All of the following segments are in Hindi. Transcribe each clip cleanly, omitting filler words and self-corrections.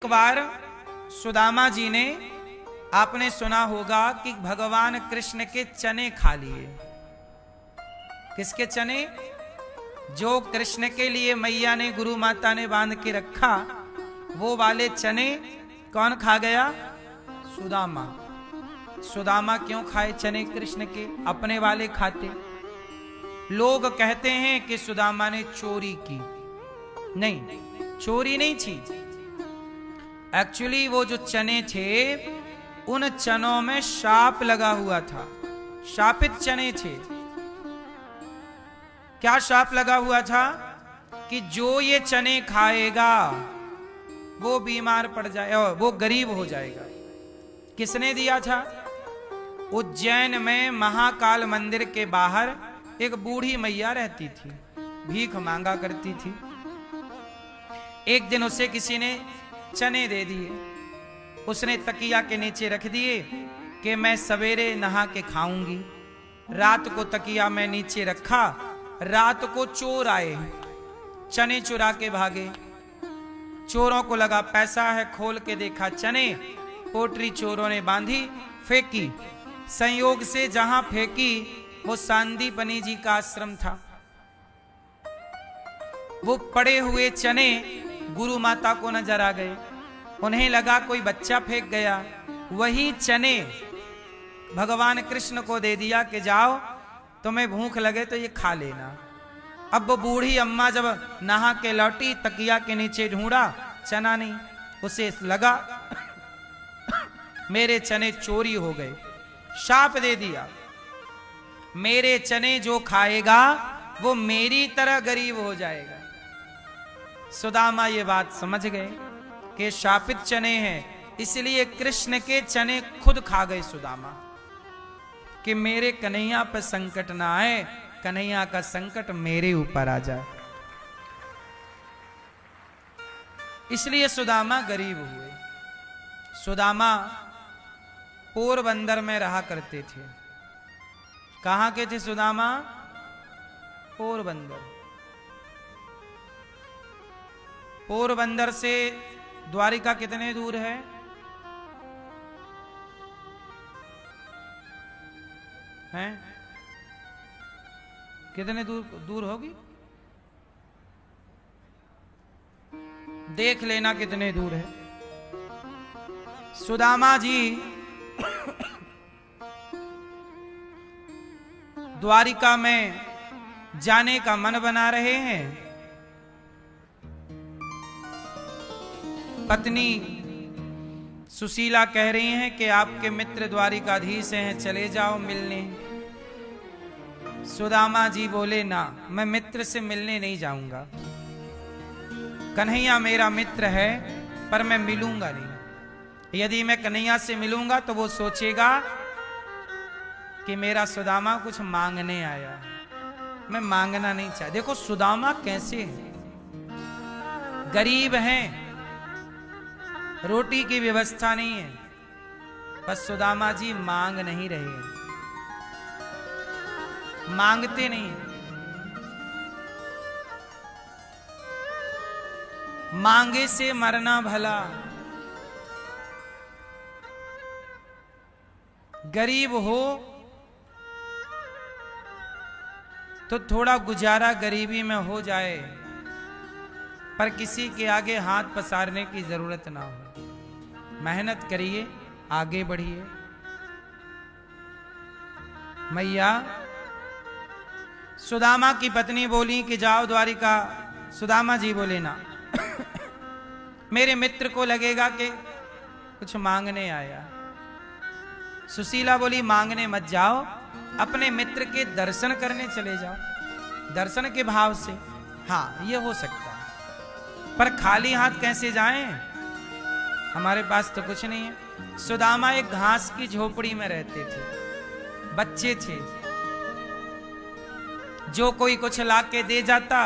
एक बार सुदामा जी ने, आपने सुना होगा कि भगवान कृष्ण के चने खा लिए। किसके चने? जो कृष्ण के लिए मैया ने, गुरु माता ने बांध के रखा, वो वाले चने कौन खा गया? सुदामा। सुदामा क्यों खाए चने कृष्ण के? अपने वाले खाते। लोग कहते हैं कि सुदामा ने चोरी की। नहीं, चोरी नहीं थी। एक्चुअली वो जो चने थे, उन चनों में शाप लगा हुआ था। शापित चने थे। क्या शाप लगा हुआ था? कि जो ये चने खाएगा वो बीमार पड़ जाए और वो गरीब हो जाएगा। किसने दिया था? उज्जैन में महाकाल मंदिर के बाहर एक बूढ़ी मैया रहती थी, भीख मांगा करती थी। एक दिन उसे किसी ने चने दे दिए। उसने तकिया के नीचे रख दिए कि मैं सवेरे नहा के खाऊंगी। रात को तकिया में नीचे रखा। रात को चोर आए, चने चुरा के भागे। चोरों को लगा पैसा है, खोल के देखा चने। पोटरी चोरों ने बांधी, फेंकी। संयोग से जहां फेंकी वो सांदीपनी जी का आश्रम था। वो पड़े हुए चने गुरु माता को नजर आ गए। उन्हें लगा कोई बच्चा फेंक गया। वही चने भगवान कृष्ण को दे दिया कि जाओ, तुम्हें भूख लगे तो ये खा लेना। अब वो बूढ़ी अम्मा जब नहा के लौटी, तकिया के नीचे ढूंढा, चना नहीं। उसे लगा मेरे चने चोरी हो गए। शाप दे दिया, मेरे चने जो खाएगा वो मेरी तरह गरीब हो जाएगा। सुदामा ये बात समझ गए कि शापित चने हैं, इसलिए कृष्ण के चने खुद खा गए सुदामा, कि मेरे कन्हैया पर संकट ना आए, कन्हैया का संकट मेरे ऊपर आ जाए। इसलिए सुदामा गरीब हुए। सुदामा पोरबंदर में रहा करते थे। कहां के थे सुदामा? पोरबंदर। पोरबंदर से द्वारिका कितने दूर है? हैं? कितने दूर होगी? देख लेना कितने दूर है। सुदामा जी द्वारिका में जाने का मन बना रहे हैं। पत्नी सुशीला कह रही हैं कि आपके मित्र द्वारिकाधीश हैं, चले जाओ मिलने। सुदामा जी बोले ना, मैं मित्र से मिलने नहीं जाऊंगा। कन्हैया मेरा मित्र है, पर मैं मिलूंगा नहीं। यदि मैं कन्हैया से मिलूंगा तो वो सोचेगा कि मेरा सुदामा कुछ मांगने आया है। मैं मांगना नहीं चाहता। देखो सुदामा कैसे हैं, गरीब हैं, रोटी की व्यवस्था नहीं है, बस सुदामा जी मांग नहीं रहे हैं, मांगते नहीं है। मांगे से मरना भला। गरीब हो तो थोड़ा गुजारा गरीबी में हो जाए, पर किसी के आगे हाथ पसारने की जरूरत ना हो। मेहनत करिए, आगे बढ़िए। मैया सुदामा की पत्नी बोली कि जाओ द्वारिका। सुदामा जी बोले ना, मेरे मित्र को लगेगा कि कुछ मांगने आया। सुशीला बोली मांगने मत जाओ, अपने मित्र के दर्शन करने चले जाओ, दर्शन के भाव से। हाँ, ये हो सकता है, पर खाली हाथ कैसे जाएं? हमारे पास तो कुछ नहीं है। सुदामा एक घास की झोपड़ी में रहते थे, बच्चे थे। जो कोई कुछ लाके दे जाता,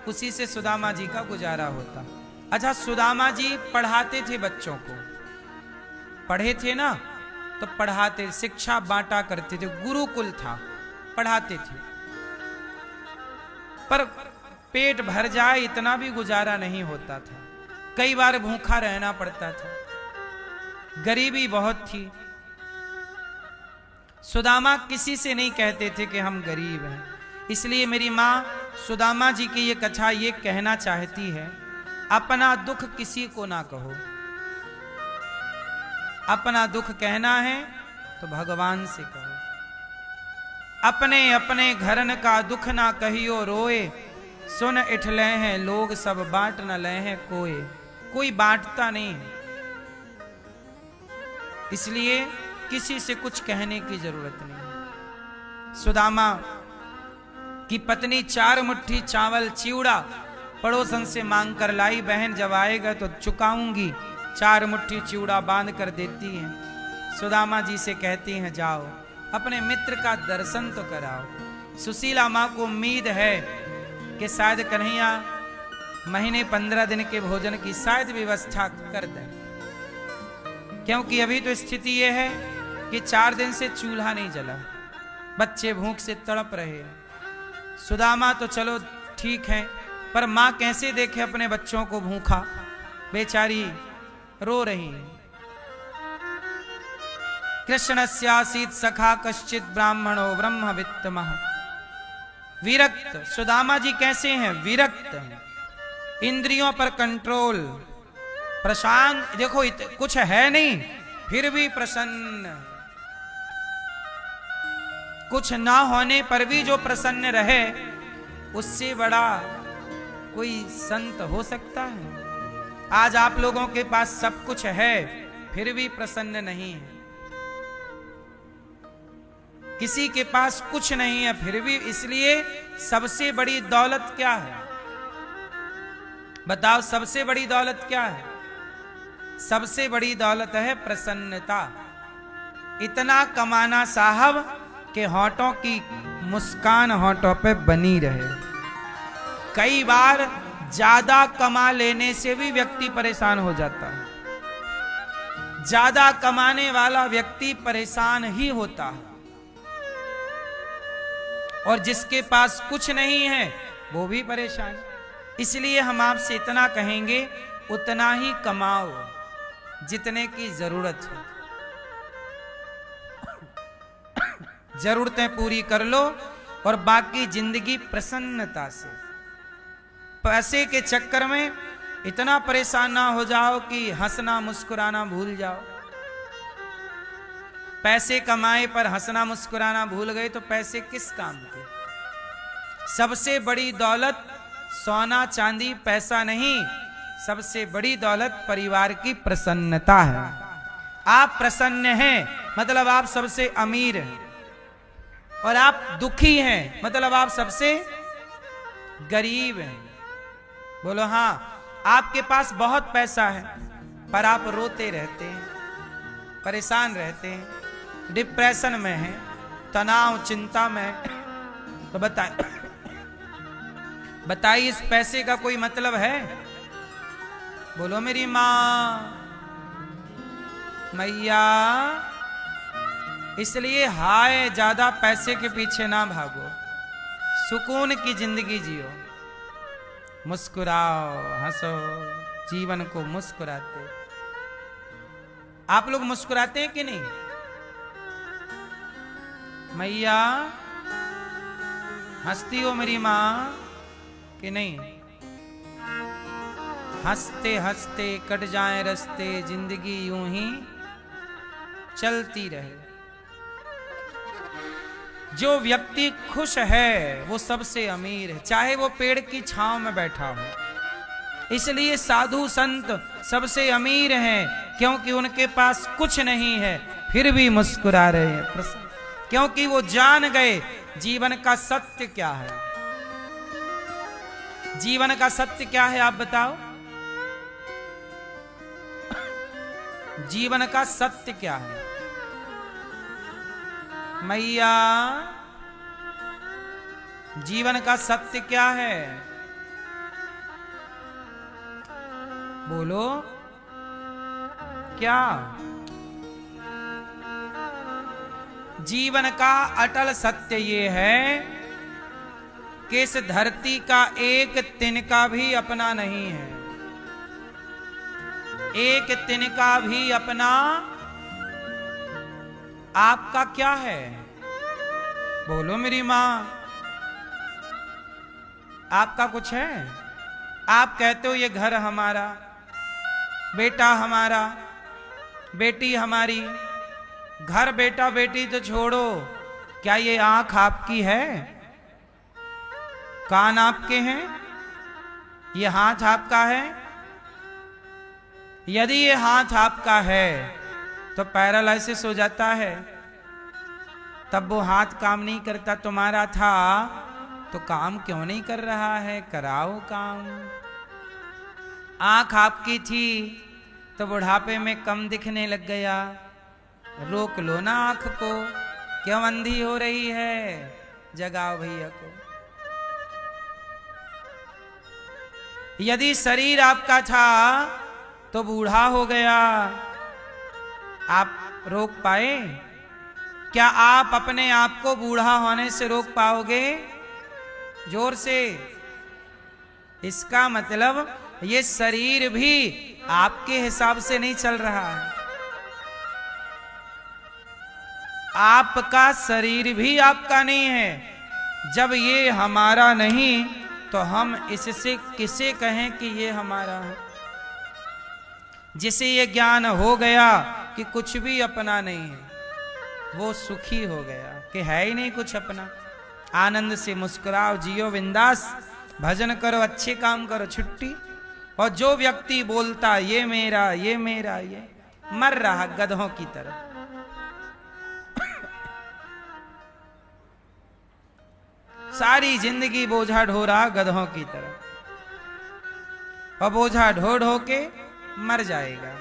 उसी से सुदामा जी का गुजारा होता। अच्छा, सुदामा जी पढ़ाते थे बच्चों को। पढ़े थे ना, तो पढ़ाते, शिक्षा बांटा करते थे। गुरुकुल था, पढ़ाते थे। पर पेट भर जाए इतना भी गुजारा नहीं होता था। कई बार भूखा रहना पड़ता था, गरीबी बहुत थी। सुदामा किसी से नहीं कहते थे कि हम गरीब हैं। इसलिए मेरी माँ सुदामा जी की ये कथा ये कहना चाहती है, अपना दुख किसी को ना कहो। अपना दुख कहना है तो भगवान से कहो। अपने अपने घरन का दुख ना कहियो रोए, सुन इठले हैं लोग सब बांट न ले हैं कोई। कोई बांटता नहीं है, इसलिए किसी से कुछ कहने की जरूरत नहीं। सुदामा की पत्नी 4 मुट्ठी चावल चिवड़ा पड़ोसन से मांग कर लाई। बहन जब आएगा तो चुकाऊंगी। 4 मुट्ठी चिवड़ा बांध कर देती हैं। सुदामा जी से कहती हैं, जाओ अपने मित्र का दर्शन तो कराओ। सुशीला माँ को उम्मीद है कि शायद कन्हैया महीने 15 दिन के भोजन की शायद व्यवस्था कर दें, क्योंकि अभी तो स्थिति यह है कि 4 दिन से चूल्हा नहीं जला, बच्चे भूख से तड़प रहे। सुदामा तो चलो ठीक है, पर माँ कैसे देखे अपने बच्चों को भूखा, बेचारी रो रही है। कृष्णस्यासीत सखा कश्चित ब्राह्मणो ब्रह्मवित्तमः। विरक्त सुदामा जी कैसे हैं? विरक्त हैं, इंद्रियों पर कंट्रोल, प्रशांत। देखो कुछ है नहीं फिर भी प्रसन्न, कुछ ना होने पर भी जो प्रसन्न रहे, उससे बड़ा कोई संत हो सकता है? आज आप लोगों के पास सब कुछ है फिर भी प्रसन्न नहीं है, किसी के पास कुछ नहीं है फिर भी। इसलिए सबसे बड़ी दौलत क्या है? बताओ, सबसे बड़ी दौलत क्या है? सबसे बड़ी दौलत है प्रसन्नता। इतना कमाना साहब के होठों की मुस्कान होठों पे बनी रहे। कई बार ज्यादा कमा लेने से भी व्यक्ति परेशान हो जाता है। ज्यादा कमाने वाला व्यक्ति परेशान ही होता है, और जिसके पास कुछ नहीं है वो भी परेशान। इसलिए हम आपसे इतना कहेंगे, उतना ही कमाओ जितने की जरूरत है। जरूरतें पूरी कर लो और बाकी जिंदगी प्रसन्नता से। पैसे के चक्कर में इतना परेशान ना हो जाओ कि हंसना मुस्कुराना भूल जाओ। पैसे कमाए पर हंसना मुस्कुराना भूल गए तो पैसे किस काम के? सबसे बड़ी दौलत सोना चांदी पैसा नहीं, सबसे बड़ी दौलत परिवार की प्रसन्नता है। आप प्रसन्न हैं मतलब आप सबसे अमीर हैं, और आप दुखी हैं मतलब आप सबसे गरीब हैं। बोलो हाँ, आपके पास बहुत पैसा है पर आप रोते रहते हैं, परेशान रहते हैं, डिप्रेशन में हैं, तनाव चिंता में। तो बताइए इस पैसे का कोई मतलब है? बोलो मेरी माँ मैया। इसलिए हाय ज्यादा पैसे के पीछे ना भागो, सुकून की जिंदगी जियो, मुस्कुराओ, हंसो, जीवन को मुस्कुराते। आप लोग मुस्कुराते हैं कि नहीं? मैया हंसती हो मेरी माँ कि नहीं? हंसते हंसते कट जाए रस्ते, जिंदगी यूं ही चलती रहे। जो व्यक्ति खुश है वो सबसे अमीर है, चाहे वो पेड़ की छांव में बैठा हो। इसलिए साधु संत सबसे अमीर हैं, क्योंकि उनके पास कुछ नहीं है फिर भी मुस्कुरा रहे हैं, क्योंकि वो जान गए जीवन का सत्य क्या है। जीवन का सत्य क्या है आप बताओ? जीवन का सत्य क्या है? मैया जीवन का सत्य क्या है? बोलो क्या? जीवन का अटल सत्य ये है कि इस धरती का एक तिनका भी अपना नहीं है। एक तिनका भी अपना आपका क्या है? बोलो मेरी मां, आपका कुछ है? आप कहते हो ये घर हमारा, बेटा हमारा, बेटी हमारी। घर बेटा बेटी तो छोड़ो, क्या ये आंख आपकी है? कान आपके हैं? ये हाथ आपका है? यदि ये हाथ आपका है तो पैरालिसिस हो जाता है, तब वो हाथ काम नहीं करता। तुम्हारा था तो काम क्यों नहीं कर रहा है? कराओ काम। आंख आपकी थी तो बुढ़ापे में कम दिखने लग गया, रोक लो ना आंख को, क्यों अंधी हो रही है? जगाओ भैया को। यदि शरीर आपका था तो बूढ़ा हो गया, आप रोक पाए? क्या आप अपने आप को बूढ़ा होने से रोक पाओगे? जोर से। इसका मतलब ये शरीर भी आपके हिसाब से नहीं चल रहा है। आपका शरीर भी आपका नहीं है। जब ये हमारा नहीं तो हम इससे किसे कहें कि ये हमारा है? जिसे ये ज्ञान हो गया कि कुछ भी अपना नहीं है, वो सुखी हो गया कि है ही नहीं कुछ अपना। आनंद से मुस्कुराओ, जियो बिंदास, भजन करो, अच्छे काम करो, छुट्टी। और जो व्यक्ति बोलता ये मेरा ये मेरा, ये मर रहा गधों की तरह। सारी जिंदगी बोझा ढो रहा गधों की तरह, और बोझा ढो ढो के मर जाएगा।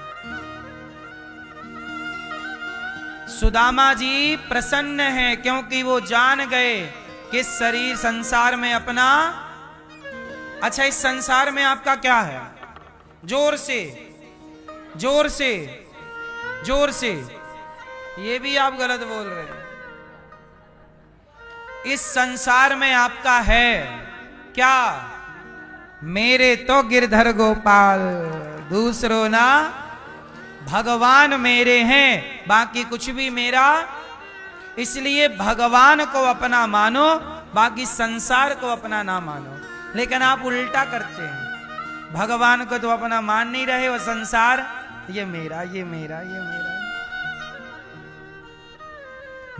सुदामा जी प्रसन्न हैं क्योंकि वो जान गए कि शरीर संसार में अपना। अच्छा, इस संसार में आपका क्या है? जोर से, जोर से, जोर से। ये भी आप गलत बोल रहे हैं। इस संसार में आपका है क्या? मेरे तो गिरधर गोपाल, दूसरों ना, भगवान मेरे हैं, बाकी कुछ भी मेरा। इसलिए भगवान को अपना मानो, बाकी संसार को अपना ना मानो। लेकिन आप उल्टा करते हैं, भगवान को तो अपना मान नहीं रहे, वो संसार ये मेरा ये मेरा ये मेरा।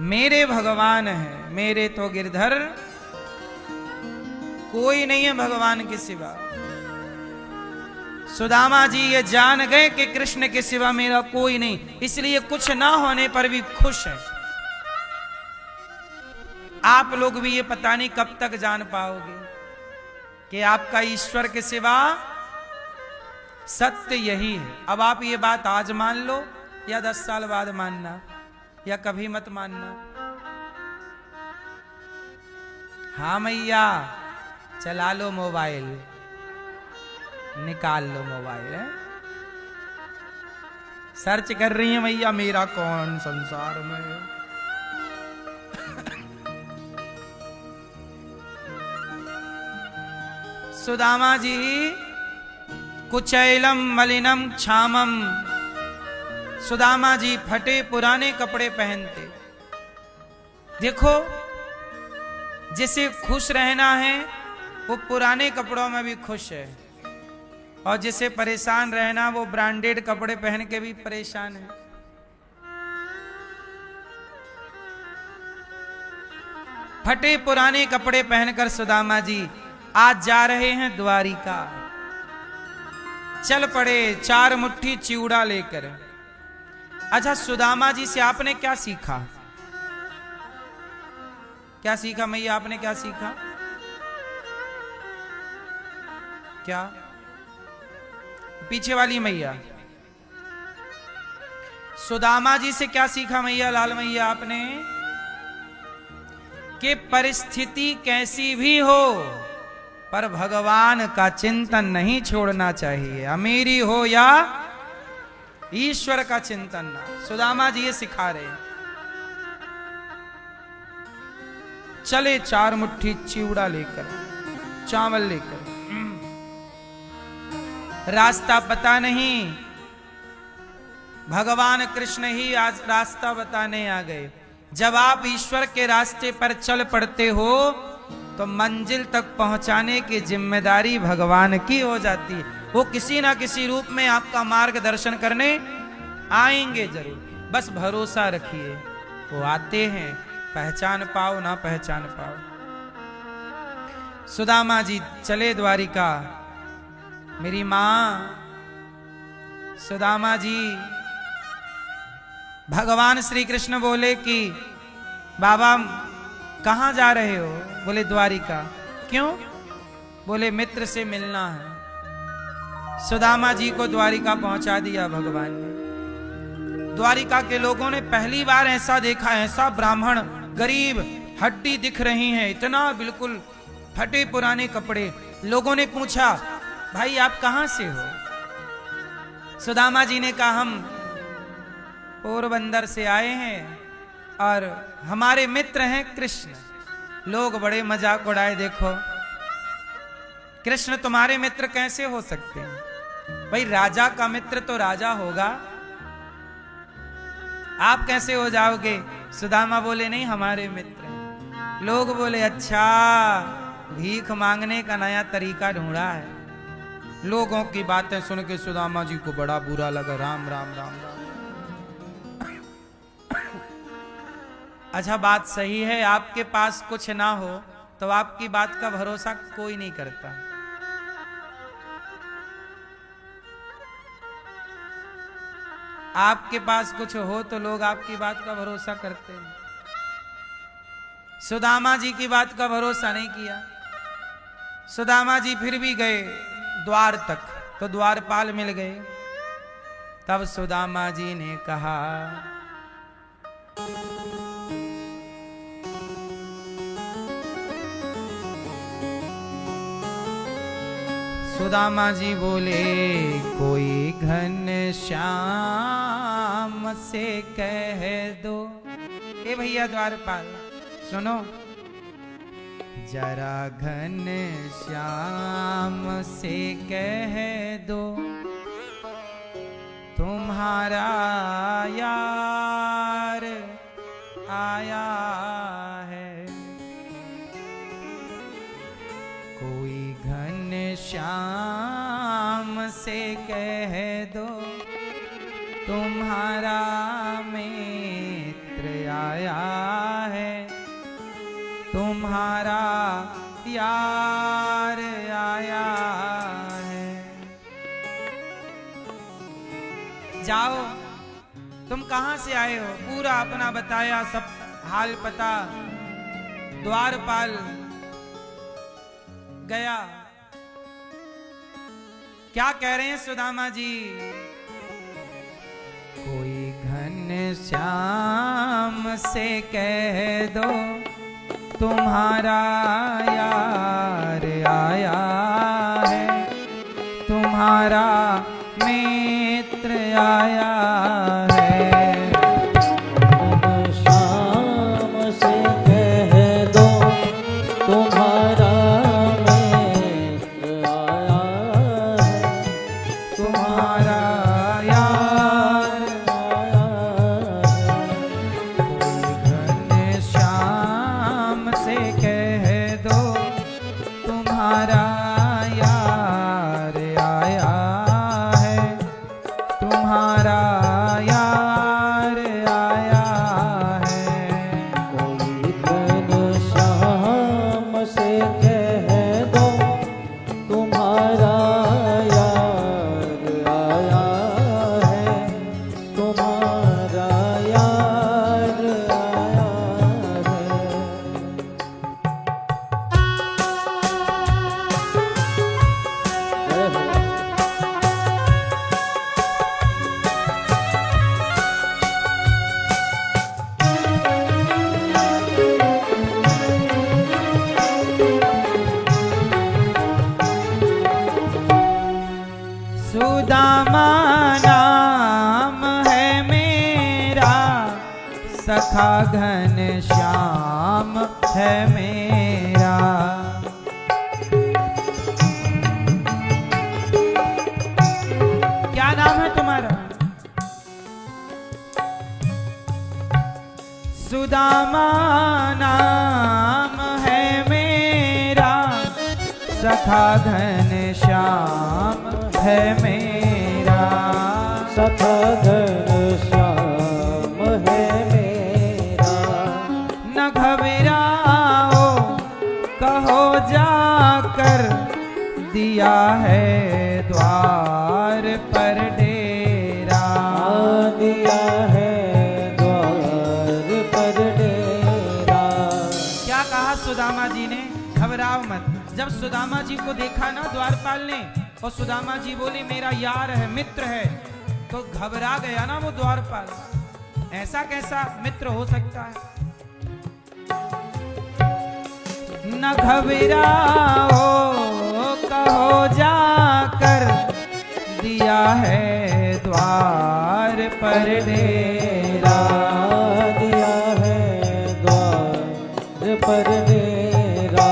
मेरे भगवान है, मेरे तो गिरधर, कोई नहीं है भगवान के सिवा। सुदामा जी ये जान गए कि कृष्ण के सिवा मेरा कोई नहीं, इसलिए कुछ ना होने पर भी खुश है। आप लोग भी ये पता नहीं कब तक जान पाओगे कि आपका ईश्वर के सिवा सत्य यही है। अब आप ये बात आज मान लो या 10 साल बाद मानना, या कभी मत मानना। हाँ मैया, चला लो मोबाइल, निकाल लो मोबाइल है? सर्च कर रही है मैया मेरा कौन संसार में। सुदामा जी कुचैलम मलिनम क्षामम, सुदामा जी फटे पुराने कपड़े पहनते। देखो, जिसे खुश रहना है वो पुराने कपड़ों में भी खुश है, और जिसे परेशान रहना वो ब्रांडेड कपड़े पहन के भी परेशान है। फटे पुराने कपड़े पहनकर सुदामा जी आज जा रहे हैं द्वारिका। चल पड़े 4 मुट्ठी चिवड़ा लेकर। अच्छा, सुदामा जी से आपने क्या सीखा? क्या सीखा मैया, आपने क्या सीखा? क्या? पीछे वाली मैया, सुदामा जी से क्या सीखा मैया, लाल मैया, आपने? कि परिस्थिति कैसी भी हो पर भगवान का चिंतन नहीं छोड़ना चाहिए, अमीरी हो या ईश्वर का चिंतन ना। सुदामा जी ये सिखा रहे हैं। चले 4 मुट्ठी चिवड़ा लेकर, चावल लेकर। रास्ता पता नहीं भगवान कृष्ण ही आज रास्ता बताने आ गए। जब आप ईश्वर के रास्ते पर चल पड़ते हो तो मंजिल तक पहुंचाने की जिम्मेदारी भगवान की हो जाती है। वो किसी ना किसी रूप में आपका मार्गदर्शन करने आएंगे जरूर, बस भरोसा रखिए, वो आते हैं, पहचान पाओ ना पहचान पाओ। सुदामा जी चले द्वारिका। मेरी मां सुदामा जी, भगवान श्री कृष्ण बोले कि बाबा कहां जा रहे हो? बोले द्वारिका। क्यों? बोले मित्र से मिलना है। सुदामा जी को द्वारिका पहुंचा दिया भगवान ने। द्वारिका के लोगों ने पहली बार ऐसा देखा, ऐसा ब्राह्मण, गरीब, हड्डी दिख रही है, इतना बिल्कुल फटे पुराने कपड़े। लोगों ने पूछा भाई आप कहां से हो? सुदामा जी ने कहा हम पोरबंदर से आए हैं और हमारे मित्र हैं कृष्ण। लोग बड़े मजाक उड़ाए, देखो कृष्ण तुम्हारे मित्र कैसे हो सकते हैं? भाई राजा का मित्र तो राजा होगा, आप कैसे हो जाओगे? सुदामा बोले नहीं हमारे मित्र हैं। लोग बोले अच्छा, भीख मांगने का नया तरीका ढूंढा है। लोगों की बातें सुन के सुदामा जी को बड़ा बुरा लगा। राम राम राम राम। अच्छा बात सही है, आपके पास कुछ ना हो तो आपकी बात का भरोसा कोई नहीं करता। आपके पास कुछ हो तो लोग आपकी बात का भरोसा करते हैं। सुदामा जी की बात का भरोसा नहीं किया। सुदामा जी फिर भी गए द्वार तक, तो द्वारपाल मिल गए। तब सुदामा जी ने कहा सुदामा जी बोले कोई घन श्याम से कह दो। ए भैया द्वारपाल सुनो, जरा घन श्याम से कह दो तुम्हारा यार आया है। कोई घन श्याम से कह दो तुम्हारा मित्र आया है, तुम्हारा यार आया है। जाओ, तुम कहां से आए हो? पूरा अपना बताया, सब हाल पता। द्वारपाल गया। क्या कह रहे हैं सुदामा जी? कोई घन श्याम से कह दो तुम्हारा यार आया है, तुम्हारा मित्र आया है। शाम से कह दो तुम्हारा मित्र आया है, तुम्हारा यार आया है। कोई घन श्याम से कह दो तुम्हारा यार आया है, तुम्हारा यार आया है। कोई घन श्याम से कह दो तुम्हारा यार आया है, तुम्हारा यार आया है। जय हो। सुदामा नाम है मेरा, सखा घन श्याम है मेरा। क्या नाम है तुम्हारा? सुदामा नाम है मेरा, सखा घन श्याम है मेरा, सखा घन श्याम है मेरा। न घबराओ कहो जाकर, दिया है द्वार पर डेरा, दिया है द्वार पर डेरा। क्या कहा सुदामा जी ने? घबराओ मत। जब सुदामा जी को देखा ना द्वारपाल ने, और सुदामा जी बोले मेरा यार है, मित्र है, तो घबरा गया ना वो द्वारपाल। ऐसा कैसा मित्र हो सकता है? न घबराओ कहो जाकर, दिया है द्वार पर डेरा, दिया है द्वार पर डेरा।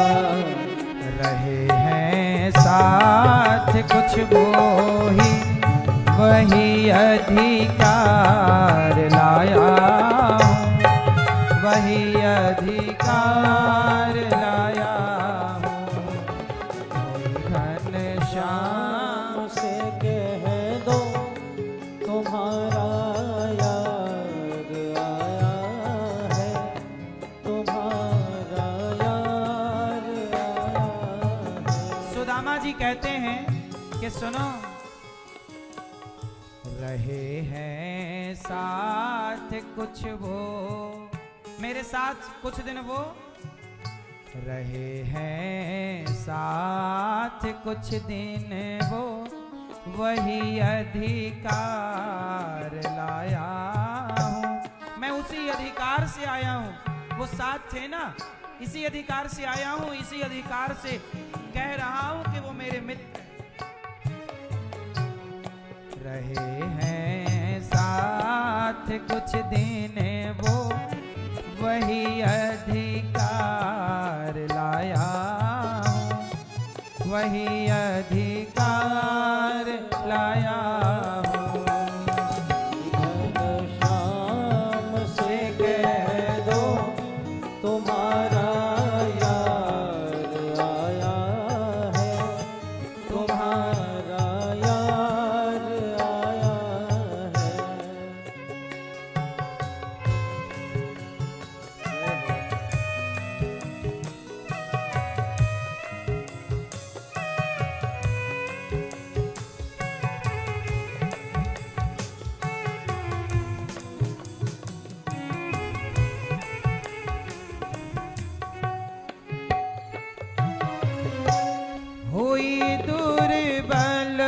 रहे हैं साथ कुछ वो ही, वही अधिकार लाया हूँ, वही अधिकार लाया हूँ। घन श्याम से कह दो तुम्हारा यार आया है, तुम्हारा यार आया है। सुदामा जी कहते हैं कि सुनो, रहे हैं साथ कुछ वो, मेरे साथ कुछ दिन वो रहे हैं, साथ कुछ दिन वो, वही अधिकार लाया हूँ। मैं उसी अधिकार से आया हूँ, वो साथ थे ना, इसी अधिकार से आया हूँ, इसी अधिकार से कह रहा हूँ कि वो मेरे मित्र रहे हैं साथ कुछ दिन वो, वही अधिकार लाया हूँ, वही अधिकार लाया हूँ। घन श्याम से कह दो तुम्हारा यार आया है, तुम्हारा यार आया है। हुई दुर्बल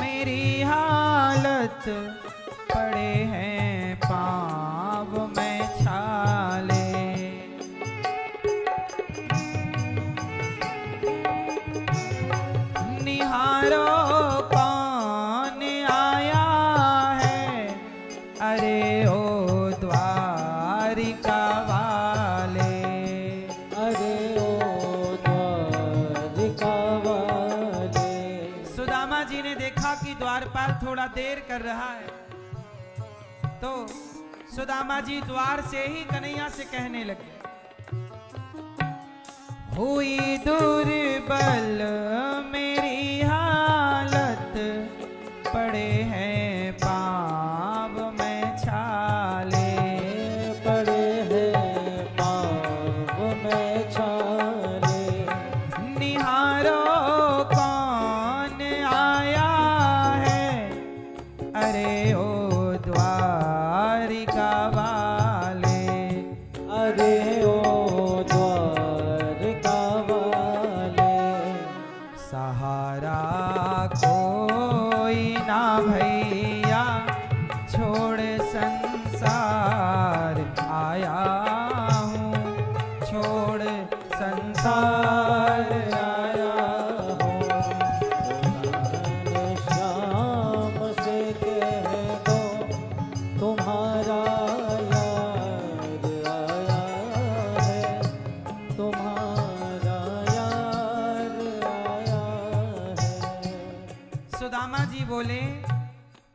मेरी हालत, पड़े हैं पाँव में छाले, निहारो कौन आया है, अरे ओ द्वारिका वाले, अरे ओ द्वारिका वाले। सुदामा जी ने देखा कि द्वारपाल थोड़ा देर कर रहा है, तो सुदामा जी द्वार से ही कन्हैया से कहने लगे, हुई दुर्बल मेरी हालत, पड़े हैं पाँव में छाले, पड़े हैं पाँव में छाले। निहारो कौन आया है, अरे ओ द्वारिका वाले, अरे ओ द्वारिका वाले। सहारा कोई ना भैया, छोड़ संसार आया हूँ, छोड़ संसार आया हूँ। घन श्याम से कह दो तुम्हारा यार आया है, तुम्हारा यार आया है। सुदामा जी बोले,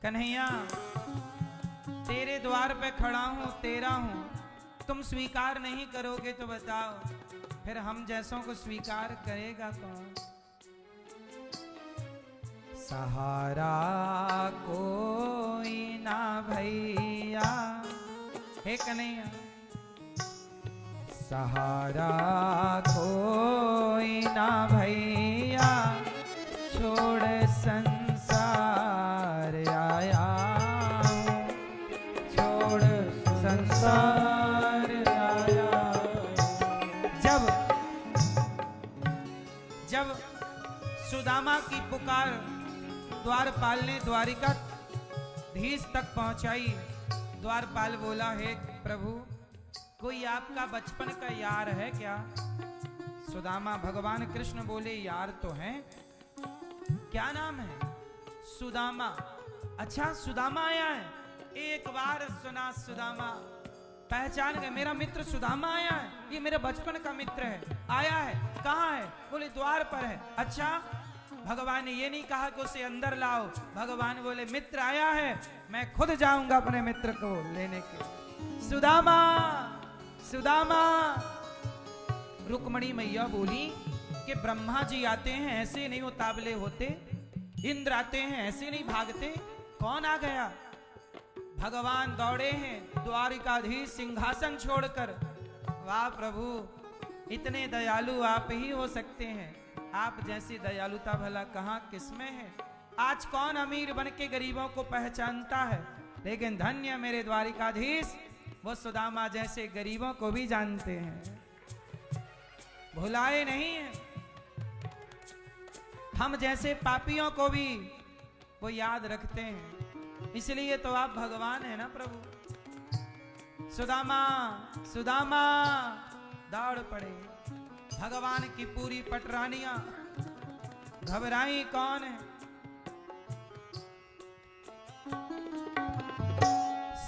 कन्हैया तेरे द्वार पे खड़ा हूँ, तेरा हूँ, तुम स्वीकार नहीं करोगे तो बताओ फिर हम जैसों को स्वीकार करेगा कौन? सहारा कोई ना भैया, हे कन्हैया, सहारा कोई ना भैया, छोड़ संसार आया हूं, छोड़ संसार आया। जब सुदामा की पुकार द्वारपाल ने द्वारिका धीश तक पहुंचाई, द्वारपाल बोला, हे प्रभु कोई आपका बचपन का यार है क्या? सुदामा, भगवान कृष्ण बोले, यार तो है। क्या नाम है? सुदामा। अच्छा सुदामा आया है? एक बार सुना सुदामा, पहचान गए, मेरा मित्र सुदामा आया है, ये मेरे बचपन का मित्र है, आया है। कहाँ है? बोले द्वार पर है। अच्छा, भगवान ने ये नहीं कहा कि उसे अंदर लाओ, भगवान बोले मित्र आया है, मैं खुद जाऊंगा अपने मित्र को लेने के। सुदामा, सुदामा। रुक्मणी मैया बोली कि ब्रह्मा जी आते हैं ऐसे नहीं उतावले होते, इंद्र आते हैं ऐसे नहीं भागते, कौन आ गया? भगवान दौड़े हैं द्वारिकाधीश सिंहासन छोड़कर। वाह प्रभु, इतने दयालु आप ही हो सकते हैं, आप जैसी दयालुता भला कहाँ किसमें है? आज कौन अमीर बन के गरीबों को पहचानता है, लेकिन धन्य मेरे द्वारिकाधीश, वो सुदामा जैसे गरीबों को भी जानते हैं, भुलाए नहीं है। हम जैसे पापियों को भी वो याद रखते हैं, इसलिए तो आप भगवान है ना प्रभु। सुदामा, सुदामा दौड़ पड़े। भगवान की पूरी पटरानियां घबराई, कौन है?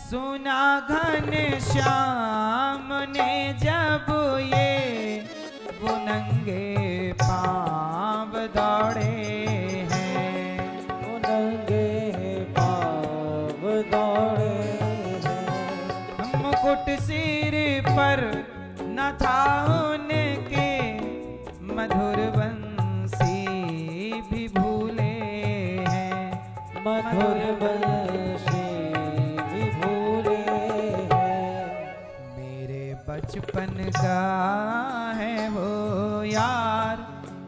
सुना घन श्याम ने जब ये वो नंगे पांव दौड़े हैं, वो नंगे पांव दौड़े हैं। मुकुट सिर पर न था उनके, मधुर बंसी भी भूले हैं, मधुर बंसी भी भूले हैं। मेरे बचपन का है वो यार,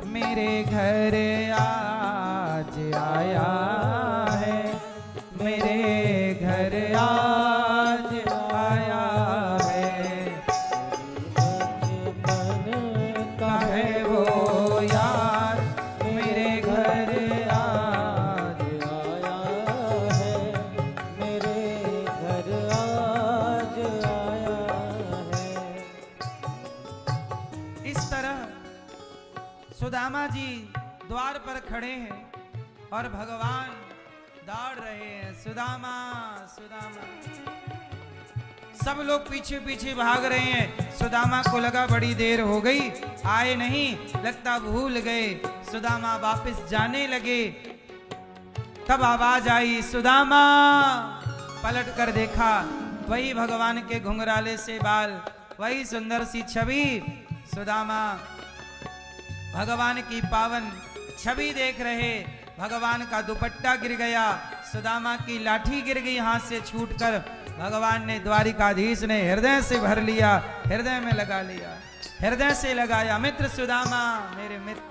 मेरे घर आज आया है, मेरे घर आज आया है। बचपन का है वो यार, मेरे घर आज आया है, मेरे घर आज आया है। इस तरह सुदामा जी द्वार पर खड़े हैं और भगवान दौड़ रहे हैं, सुदामा, सुदामा। सब लोग पीछे पीछे भाग रहे हैं। सुदामा को लगा बड़ी देर हो गई, आए नहीं, लगता भूल गए। सुदामा वापस जाने लगे, तब आवाज आई, सुदामा। पलट कर देखा, वही भगवान के घुंघराले से बाल, वही सुंदर सी छवि। सुदामा भगवान की पावन छवि देख रहे। भगवान का दुपट्टा गिर गया, सुदामा की लाठी गिर गई हाथ से छूटकर। भगवान ने, द्वारिकाधीश ने हृदय से भर लिया, हृदय में लगा लिया, हृदय से लगाया, मित्र सुदामा, मेरे मित्र।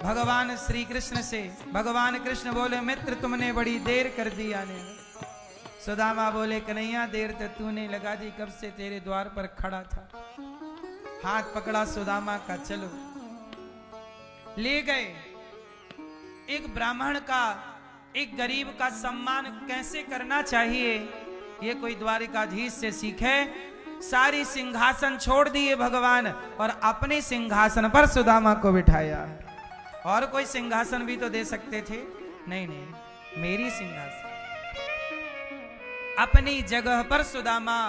भगवान श्री कृष्ण से भगवान कृष्ण बोले, मित्र तुमने बड़ी देर कर दी आने में। सुदामा बोले, कन्हैया देर तो तूने लगा दी, कब से तेरे द्वार पर खड़ा था। हाथ पकड़ा सुदामा का, चलो ले गए। एक ब्राह्मण का, एक गरीब का सम्मान कैसे करना चाहिए, ये कोई द्वारिकाधीश से सीखे। सारी सिंहासन छोड़ दिए भगवान और अपने सिंहासन पर सुदामा को बिठाया। और कोई सिंहासन भी तो दे सकते थे, नहीं नहीं, मेरी सिंहासन। अपनी जगह पर सुदामा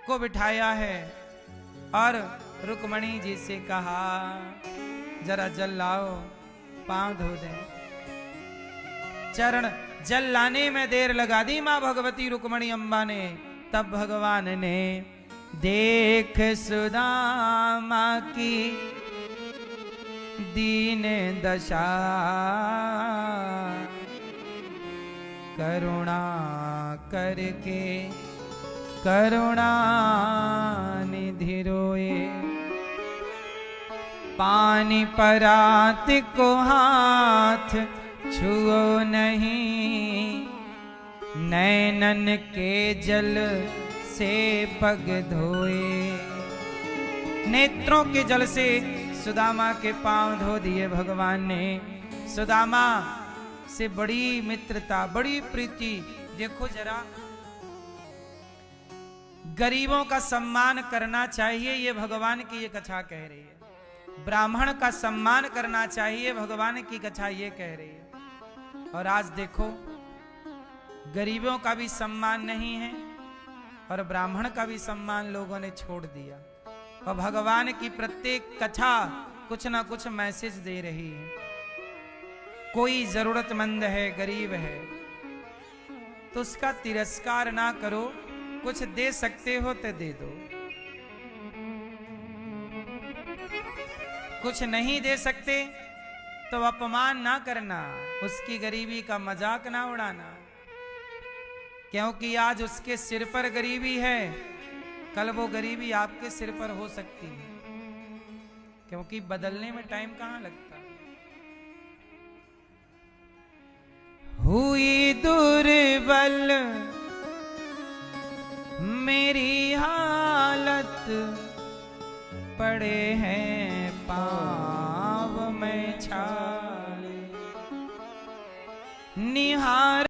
को बिठाया है और रुक्मणी जी से कहा, जरा जल लाओ, पांव धो दें। चरण जल लाने में देर लगा दी मां भगवती रुक्मणी अम्बा ने। तब भगवान ने देख सुदामा की दीन दशा, करुणा करके करुणा निधि रोए। पानी परात को हाथ छुओ नहीं, नैनन के जल से पग धोए। नेत्रों के जल से सुदामा के पांव धो दिए भगवान ने। सुदामा से बड़ी मित्रता, बड़ी प्रीति। देखो जरा, गरीबों का सम्मान करना चाहिए, ये भगवान की ये कथा कह रही है। ब्राह्मण का सम्मान करना चाहिए, भगवान की कथा ये कह रही है। और आज देखो, गरीबों का भी सम्मान नहीं है और ब्राह्मण का भी सम्मान लोगों ने छोड़ दिया। और भगवान की प्रत्येक कथा कुछ ना कुछ मैसेज दे रही है। कोई जरूरतमंद है, गरीब है, तो उसका तिरस्कार ना करो। कुछ दे सकते हो तो दे दो, कुछ नहीं दे सकते तो अपमान ना करना, उसकी गरीबी का मजाक ना उड़ाना। क्योंकि आज उसके सिर पर गरीबी है, कल वो गरीबी आपके सिर पर हो सकती है। क्योंकि बदलने में टाइम कहां लगता है। हुई दुर्बल मेरी हालत, पड़े हैं पाँव में छाले, निहार